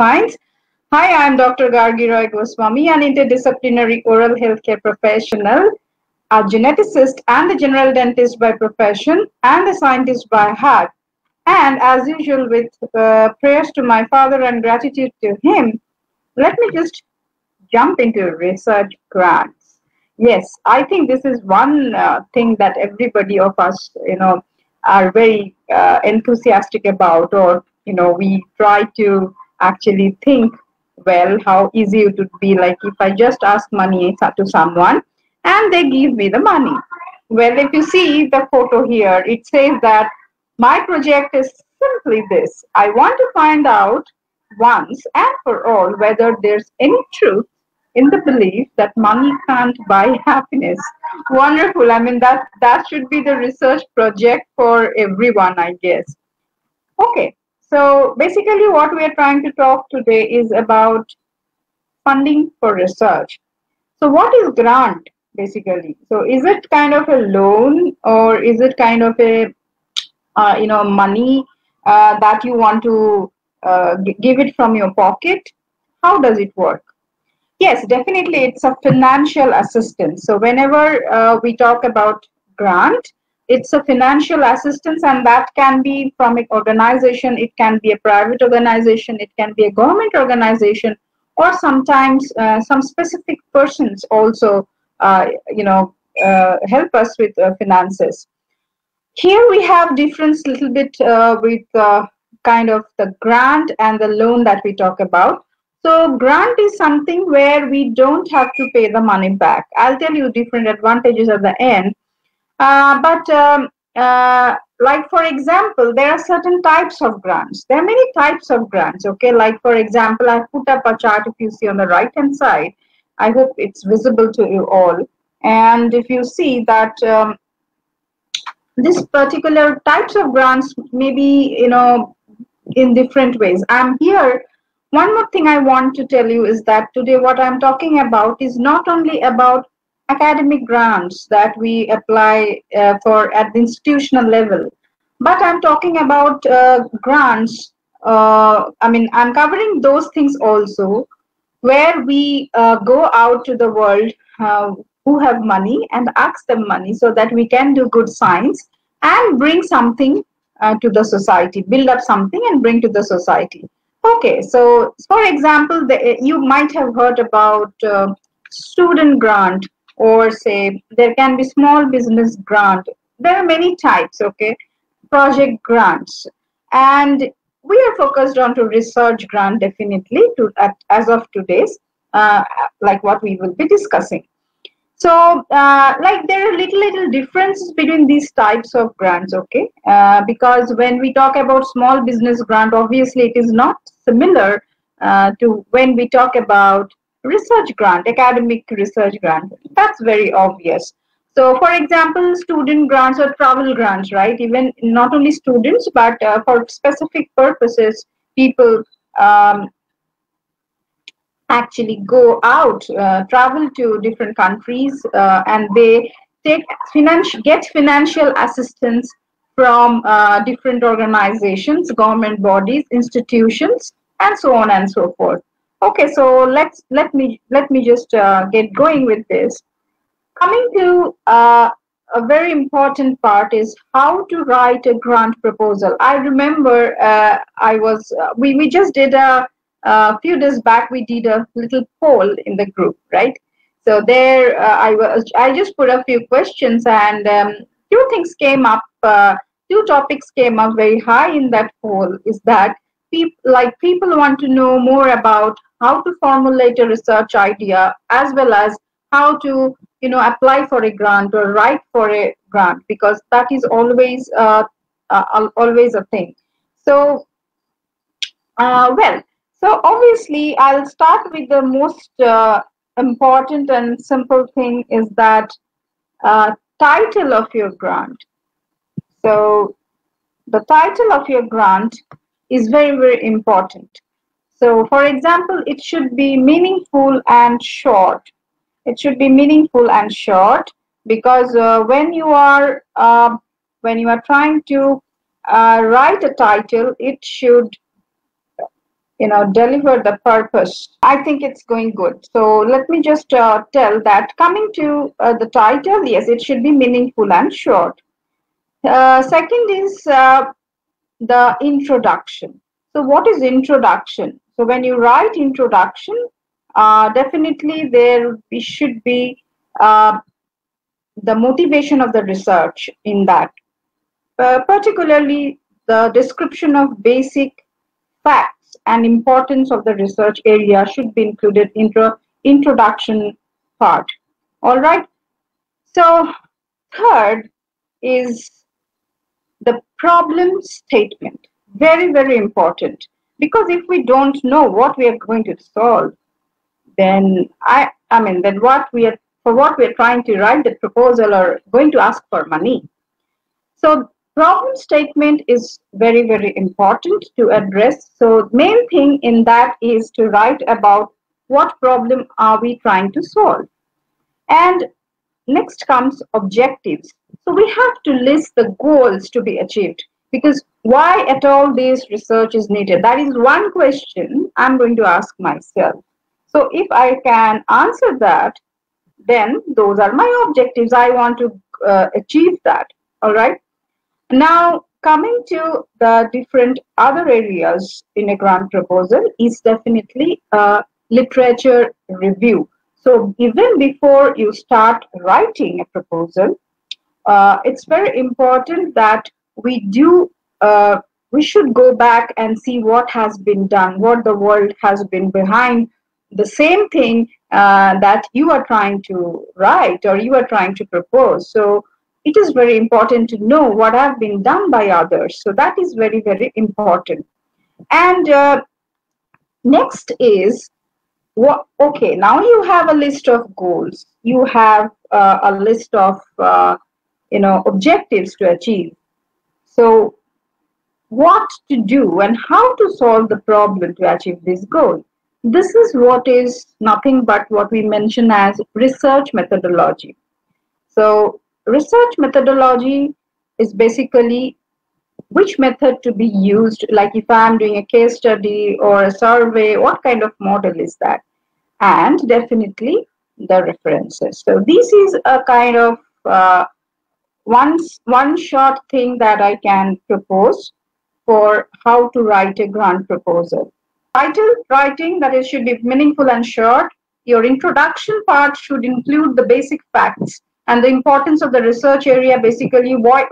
Science. Hi, I'm Dr. Gargi Roy Goswami, an interdisciplinary oral healthcare professional, a geneticist and a general dentist by profession, and a scientist by heart. And as usual, with prayers to my father and gratitude to him, let me just jump into research grants. Yes, I think this is one thing that everybody of us, are very enthusiastic about, or we try to actually think, well, how easy it would be, like if I just ask money to someone and they give me the money. Well, if you see the photo here, it says that my project is simply this: I want to find out once and for all whether there's any truth in the belief that money can't buy happiness. Wonderful. I mean, that should be the research project for everyone, I guess. Okay. So basically what we are trying to talk today is about funding for research. So what is grant basically? So is it kind of a loan, or is it kind of a money that you want to give it from your pocket? How does it work? Yes, definitely, it's a financial assistance. So whenever we talk about grant, it's a financial assistance, and that can be from an organization, it can be a private organization, it can be a government organization, or sometimes some specific persons also, help us with finances. Here we have difference little bit with kind of the grant and the loan that we talk about. So grant is something where we don't have to pay the money back. I'll tell you different advantages at the end. But like for example, there are certain types of grants. There are many types of grants. Okay, like for example, I put up a chart if you see on the right hand side. I hope it's visible to you all. And if you see that this particular types of grants may be in different ways. I'm here. One more thing I want to tell you is that today what I'm talking about is not only about academic grants that we apply for at the institutional level, but I'm talking about grants. I'm covering those things also, where we go out to the world who have money and ask them money so that we can do good science and bring something to the society, build up something and bring to the society. Okay, so for example, you might have heard about student grant, or say there can be small business grant. There are many types, okay, project grants. And we are focused on to research grant definitely as of today's, like what we will be discussing. So, like there are little differences between these types of grants, okay? Because when we talk about small business grant, obviously it is not similar to when we talk about research grant, academic research grant. That's very obvious. So, for example, student grants or travel grants, right? Even not only students, but for specific purposes, people actually go out, travel to different countries, and they get financial assistance from different organizations, government bodies, institutions, and so on and so forth. Okay, so let me just get going with this. Coming to a very important part is how to write a grant proposal. I remember we just did a few days back, we did a little poll in the group, right? So there I just put a few questions, and two things came up, two topics came up very high in that poll. Is that people want to know more about how to formulate a research idea, as well as how to apply for a grant or write for a grant, because that is always a thing. So well, so obviously I'll start with the most important and simple thing, is that title of your grant. So the title of your grant is very important. So for example, it should be meaningful and short. It should be meaningful and short, because when you are trying to write a title, it should deliver the purpose. I think it's going good. So let me just tell that coming to the title, yes, it should be meaningful and short. Second is the introduction. So what is introduction? So when you write introduction, definitely there should be the motivation of the research in that. Particularly the description of basic facts and importance of the research area should be included in introduction part. All right. So third is the problem statement. Very, very important. Because if we don't know what we are going to solve, then then what we are trying to write the proposal or going to ask for money. So problem statement is very, very important to address. So main thing in that is to write about what problem are we trying to solve. And next comes objectives. So we have to list the goals to be achieved, because why at all this research is needed? That is one question I'm going to ask myself. So if I can answer that, then those are my objectives. I want to achieve that. All right. Now, coming to the different other areas in a grant proposal is definitely literature review. So even before you start writing a proposal, it's very important that we should go back and see what has been done, what the world has been behind the same thing that you are trying to write or you are trying to propose. So it is very important to know what have been done by others. So that is very, very important. And next is okay, now you have a list of goals. You have a list of objectives to achieve. So what to do and how to solve the problem to achieve this goal. This is what is nothing but what we mention as research methodology. So research methodology is basically which method to be used, like if I'm doing a case study or a survey, what kind of model is that? And definitely the references. So this is a kind of one short thing that I can propose for how to write a grant proposal. Title writing, that is, should be meaningful and short. Your introduction part should include the basic facts and the importance of the research area. Basically, like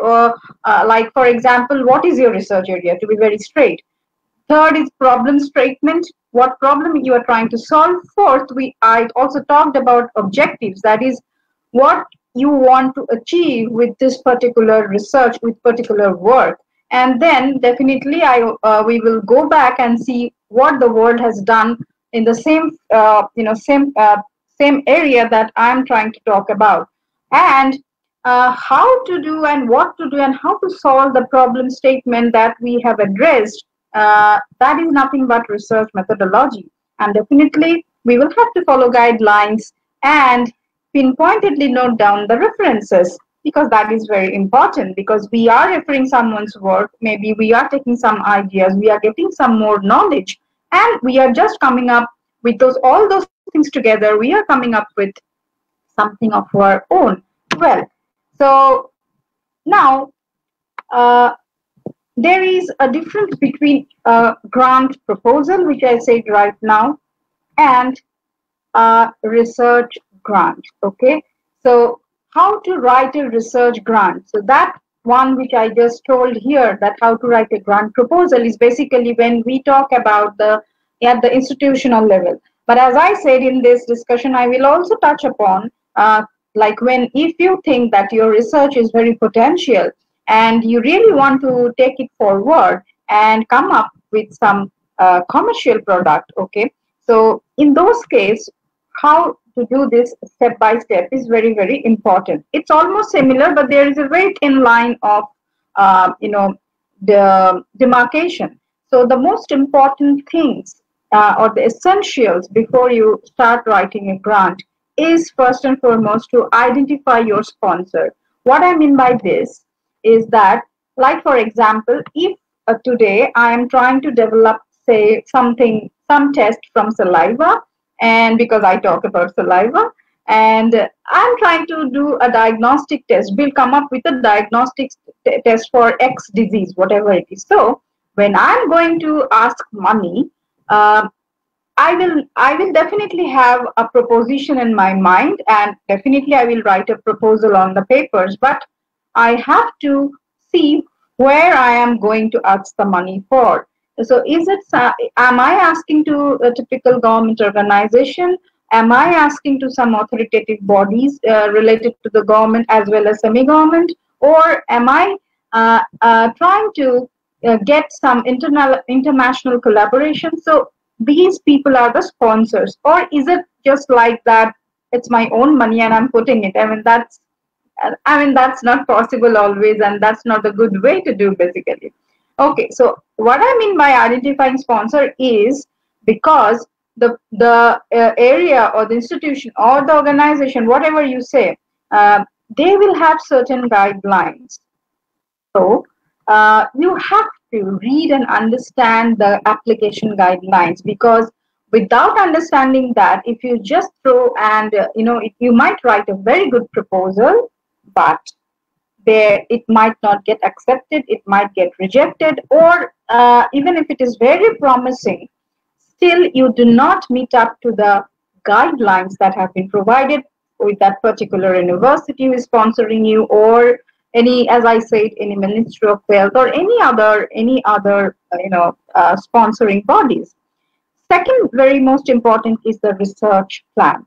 for example, what is your research area, to be very straight. Third is problem statement, what problem you are trying to solve. Fourth, I also talked about objectives, that is what you want to achieve with this particular research, with particular work. And then definitely we will go back and see what the world has done in the same area that I'm trying to talk about, and how to do and what to do and how to solve the problem statement that we have addressed. That is nothing but research methodology. And definitely we will have to follow guidelines and pinpointedly note down the references, because that is very important, because we are referring someone's work, maybe we are taking some ideas, we are getting some more knowledge, and we are just coming up with all those things together, we are coming up with something of our own. Well, so now there is a difference between a grant proposal, which I said right now, and a research grant. Okay, so how to write a research grant. So that one which I just told here, that how to write a grant proposal, is basically when we talk about at the institutional level. But as I said in this discussion, I will also touch upon like if you think that your research is very potential and you really want to take it forward and come up with some commercial product. Okay, so in those cases, how to do this step by step is very, very important. It's almost similar, but there is a very thin line of the demarcation. So the most important things or the essentials before you start writing a grant is first and foremost to identify your sponsor. What I mean by this is that, like for example, if today I am trying to develop say some test from saliva, and because I talk about saliva, and I'm trying to do a diagnostic test. We'll come up with a diagnostic test for X disease, whatever it is. So when I'm going to ask money, uh, I will definitely have a proposition in my mind, and definitely I will write a proposal on the papers, but I have to see where I am going to ask the money for. So am I asking to a typical government organization? Am I asking to some authoritative bodies related to the government as well as semi-government? Or am I trying to get some international collaboration? So these people are the sponsors, or is it just like that it's my own money and I'm putting it? I mean that's not possible always, and that's not a good way to do basically. Okay, so what I mean by identifying sponsor is because the area or the institution or the organization, whatever you say, they will have certain guidelines. So you have to read and understand the application guidelines, because without understanding that, if you just throw and you might write a very good proposal, but there it might not get accepted, it might get rejected, or even if it is very promising, still you do not meet up to the guidelines that have been provided with that particular university who is sponsoring you, or any, as I said, any Ministry of Health or any other sponsoring bodies. Second, very most important is the research plan.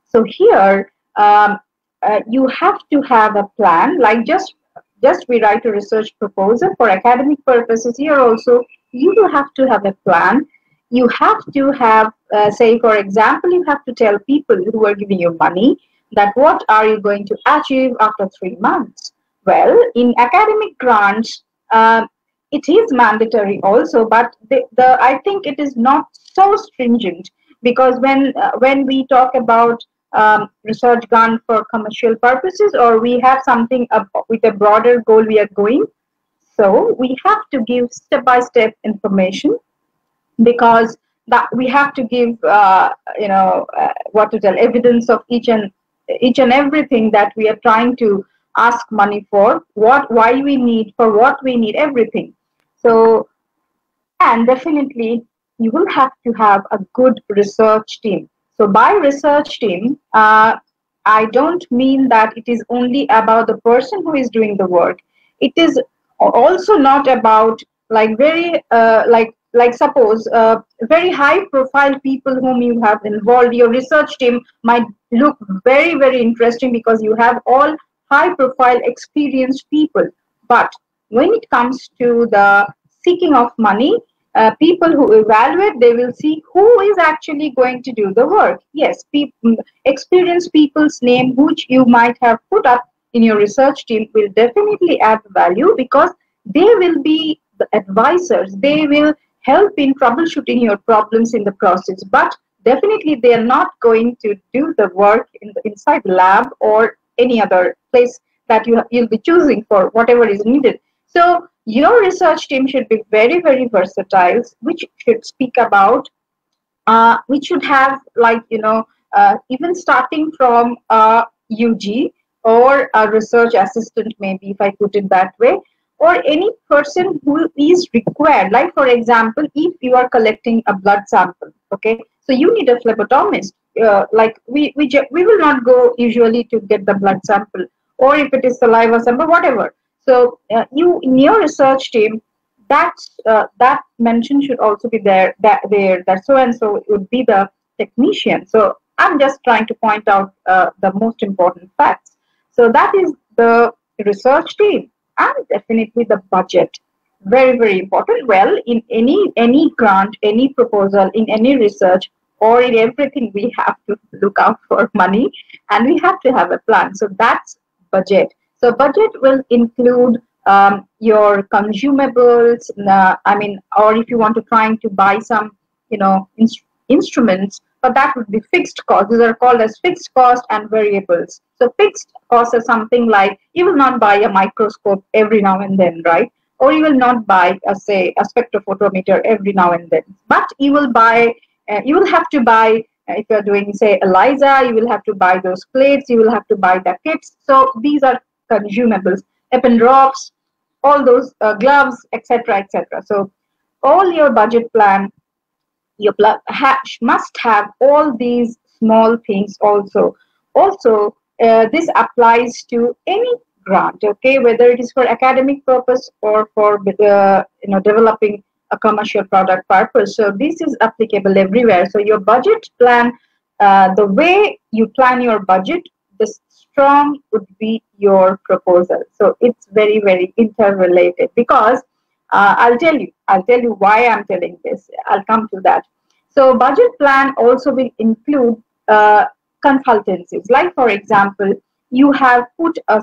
So here, you have to have a plan. Like just we write a research proposal for academic purposes. Here also, you will have to have a plan. You have to have, say, for example, you have to tell people who are giving you money that what are you going to achieve after 3 months. Well, in academic grants, it is mandatory also, but I think it is not so stringent, because when we talk about research grant for commercial purposes, or we have something with a broader goal we are going, so we have to give step-by-step information, because that we have to give what to tell, evidence of each and everything that we are trying to ask money for, why we need, for what we need, everything. So, and definitely you will have to have a good research team. So by research team, I don't mean that it is only about the person who is doing the work. It is also not about like very like suppose very high profile people whom you have involved. Your research team might look very, very interesting because you have all high profile experienced people, but when it comes to the seeking of money, people who evaluate, they will see who is actually going to do the work. Yes, experienced people's name which you might have put up in your research team will definitely add value, because they will be the advisors. They will help in troubleshooting your problems in the process, but definitely they are not going to do the work inside the lab or any other place that you'll be choosing for whatever is needed. So your research team should be very, very versatile, which should speak about, which should have like, even starting from a UG or a research assistant, maybe if I put it that way, or any person who is required. Like for example, if you are collecting a blood sample, okay, so you need a phlebotomist. Like we will not go usually to get the blood sample, or if it is saliva sample, whatever. So you in your research team, that mention should also be there. That so and so would be the technician. So I'm just trying to point out the most important facts. So that is the research team, and definitely the budget. Very, very important. Well, in any grant, any proposal, in any research, or in everything, we have to look out for money, and we have to have a plan. So that's budget. So budget will include your consumables. Or if you want to trying to buy some, instruments, but that would be fixed cost. These are called as fixed cost and variables. So fixed cost is something like you will not buy a microscope every now and then, right? or you will not buy, say, a spectrophotometer every now and then. But you will buy, you will have to buy, if you're doing, say, ELISA, you will have to buy those plates, you will have to buy the kits. So these are consumables, epi drops, all those gloves, etc., etc. So all your budget plan, your must have all these small things also. Also, this applies to any grant, okay, whether it is for academic purpose or for developing a commercial product purpose. So this is applicable everywhere. So your budget plan, the way you plan your budget, the strong would be your proposal. So it's very, very interrelated, because I'll tell you why I'm telling this. I'll come to that. So budget plan also will include consultancies. Like, for example, you have put a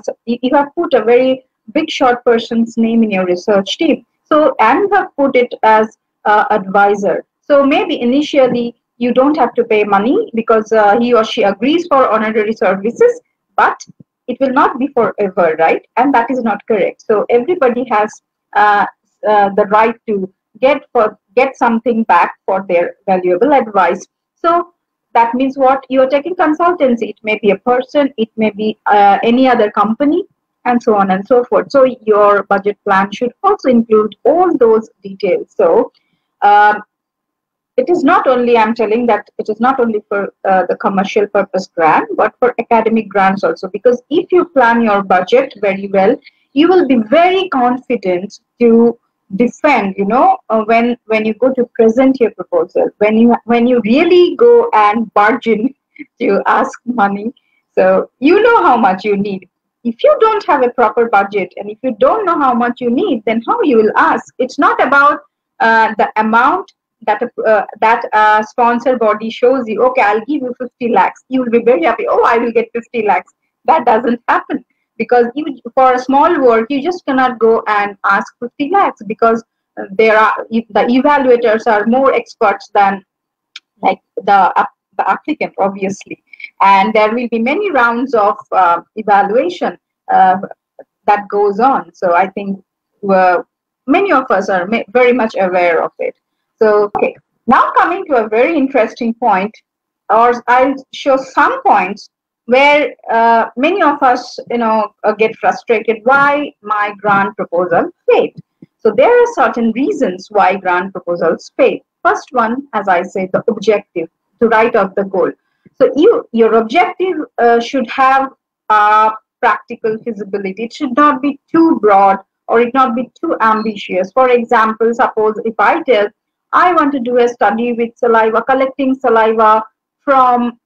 very big short person's name in your research team. So, and you have put it as advisor. So maybe initially you don't have to pay money because he or she agrees for honorary services, but it will not be forever, right? And that is not correct. So everybody has the right to get something back for their valuable advice. So that means what? You're taking consultancy. It may be a person, it may be any other company, and so on and so forth. So your budget plan should also include all those details. So it is not only, I'm telling that it is not only for the commercial purpose grant, but for academic grants also. Because if you plan your budget very well, you will be very confident to defend, when you go to present your proposal, when you really go and bargain to ask money. So you know how much you need. If you don't have a proper budget, and if you don't know how much you need, then how you will ask? It's not about the amount that sponsor body shows you. Okay, I'll give you 50 lakhs. You will be very happy. Oh, I will get 50 lakhs. That doesn't happen. Because for a small work, you just cannot go and ask 50 lakhs, because the evaluators are more experts than like the applicant, obviously. And there will be many rounds of evaluation that goes on. So I think many of us are very much aware of it. So, okay, now coming to a very interesting point, or I'll show some points where many of us, get frustrated. Why my grant proposal failed? So there are certain reasons why grant proposals fail. First one, as I say, the objective, to write out the goal. So your objective should have practical feasibility. It should not be too broad, or it not be too ambitious. For example, suppose if I tell, I want to do a study with saliva, collecting saliva from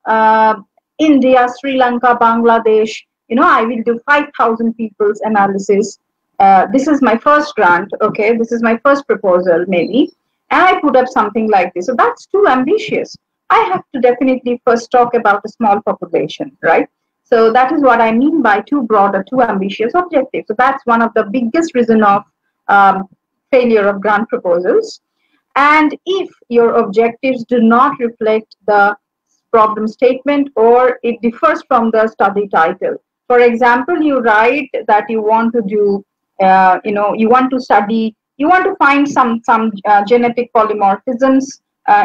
India, Sri Lanka, Bangladesh. I will do 5,000 people's analysis. This is my first grant, okay? This is my first proposal, maybe. And I put up something like this. So that's too ambitious. I have to definitely first talk about a small population, right? So that is what I mean by too broad or too ambitious objective. So that's one of the biggest reason of failure of grant proposals. And if your objectives do not reflect the problem statement, or it differs from the study title. For example, you write that you want to do, you want to study, you want to find some genetic polymorphisms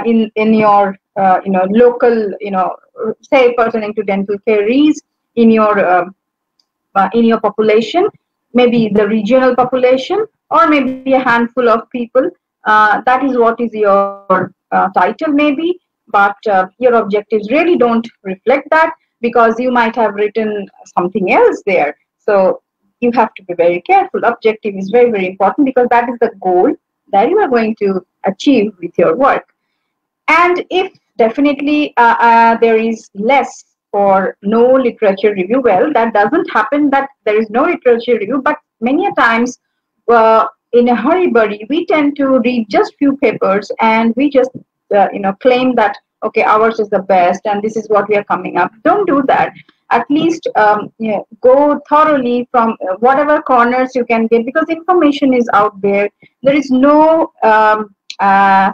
in your local, say pertaining to dental caries in your population, maybe the regional population, or maybe a handful of people. That is what is your title maybe, but your objectives really don't reflect that, because you might have written something else there. So you have to be very careful. Objective is very, very important, because that is the goal that you are going to achieve with your work. And if definitely there is less or no literature review, well, that doesn't happen that there is no literature review, but many a times in a hurry-burry, we tend to read just few papers, and we just claim that, okay, ours is the best and this is what we are coming up. Don't do that. At least go thoroughly from whatever corners you can get, because information is out there. There is no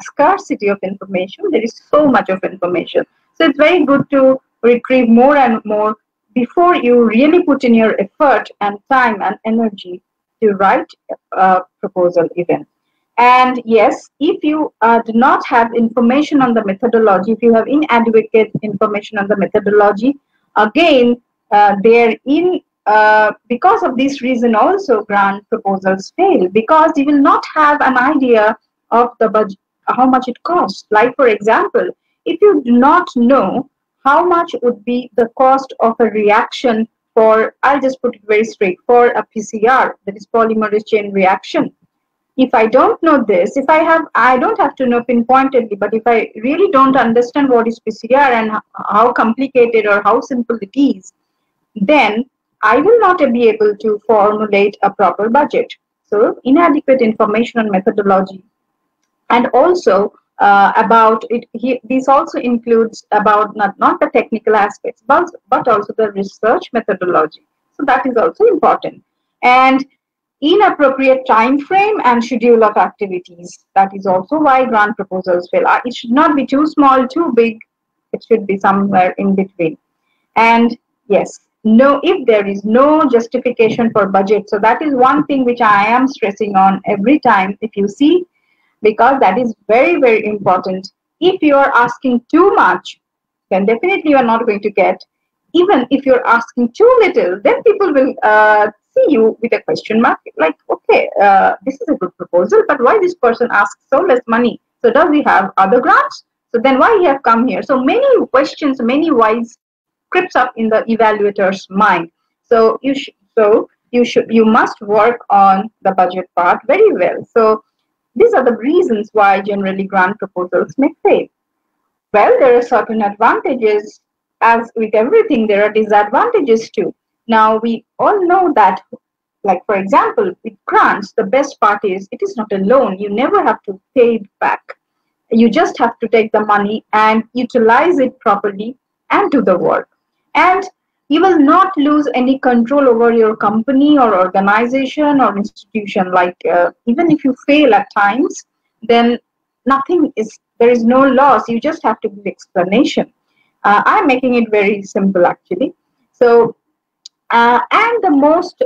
scarcity of information. There is so much of information. So it's very good to retrieve more and more before you really put in your effort and time and energy to write a proposal even. And yes, if you do not have information on the methodology, if you have inadequate information on the methodology, again, because of this reason also grant proposals fail, because you will not have an idea of the budget, how much it costs. Like for example, if you do not know how much would be the cost of a reaction for, I'll just put it very straight, for a PCR, that is polymerase chain reaction. If I don't know this, I don't have to know pinpointedly, but if I really don't understand what is PCR and how complicated or how simple it is, then I will not be able to formulate a proper budget. So inadequate information on methodology. And also about it, this also includes about not the technical aspects, but also the research methodology. So that is also important. And inappropriate time frame and schedule of activities. That is also why grant proposals fail. It should not be too small, too big. It should be somewhere in between. And yes, if there is no justification for budget. So that is one thing which I am stressing on every time, if you see, because that is very, very important. If you are asking too much, then definitely you are not going to get. Even if you're asking too little, then people will see you with a question mark, like, okay, this is a good proposal, but why this person asks so less money? So does he have other grants? So then why he have come here? So many questions, many whys creeps up in the evaluator's mind. So you must work on the budget part very well. So these are the reasons why generally grant proposals may fail. Well, there are certain advantages. As with everything, there are disadvantages too. Now, we all know that, like for example, with grants, the best part is it is not a loan. You never have to pay it back. You just have to take the money and utilize it properly and do the work. And you will not lose any control over your company or organization or institution. Like even if you fail at times, then there is no loss. You just have to give explanation. I'm making it very simple actually. So, and the most,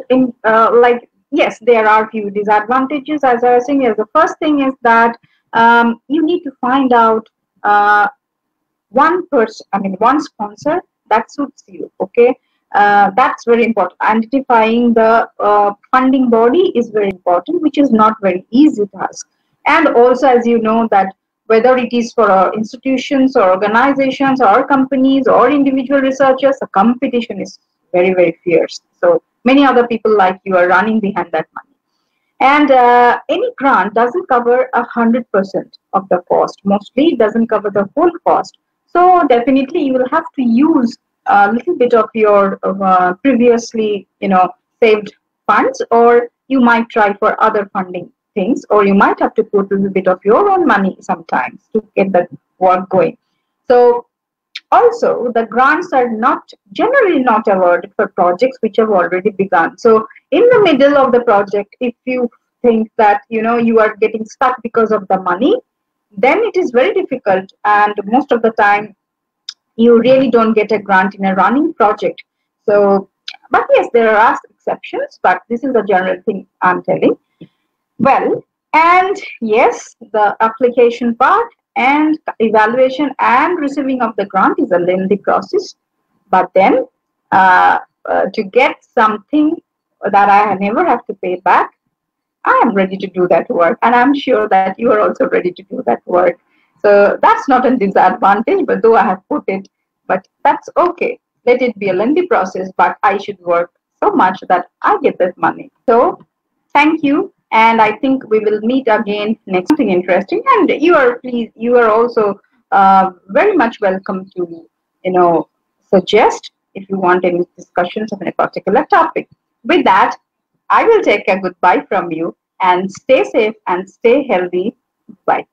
yes, there are few disadvantages as I was saying. Yes, the first thing is that you need to find out one sponsor that suits you, okay? That's very important. Identifying the funding body is very important, which is not very easy task. And also, as you know, that whether it is for institutions or organizations or companies or individual researchers, the competition is very, very fierce. So many other people like you are running behind that money. And any grant doesn't cover 100% of the cost. Mostly it doesn't cover the whole cost. So definitely you will have to use a little bit of your previously, saved funds, or you might try for other funding things, or you might have to put a little bit of your own money sometimes to get that work going. So also the grants are generally not awarded for projects which have already begun. So in the middle of the project, if you think that you are getting stuck because of the money, then it is very difficult, and most of the time you really don't get a grant in a running project. So, but yes, there are exceptions, but this is the general thing I'm telling. Well, and yes, the application part and evaluation and receiving of the grant is a lengthy process. But then to get something that I never have to pay back, I am ready to do that work. And I'm sure that you are also ready to do that work. So that's not a disadvantage, but though I have put it, but that's okay. Let it be a lengthy process, but I should work so much that I get that money. So thank you. And I think we will meet again next. Something interesting. And you are also very much welcome to, suggest if you want any discussions of a particular topic. With that, I will take a goodbye from you, and stay safe and stay healthy. Bye.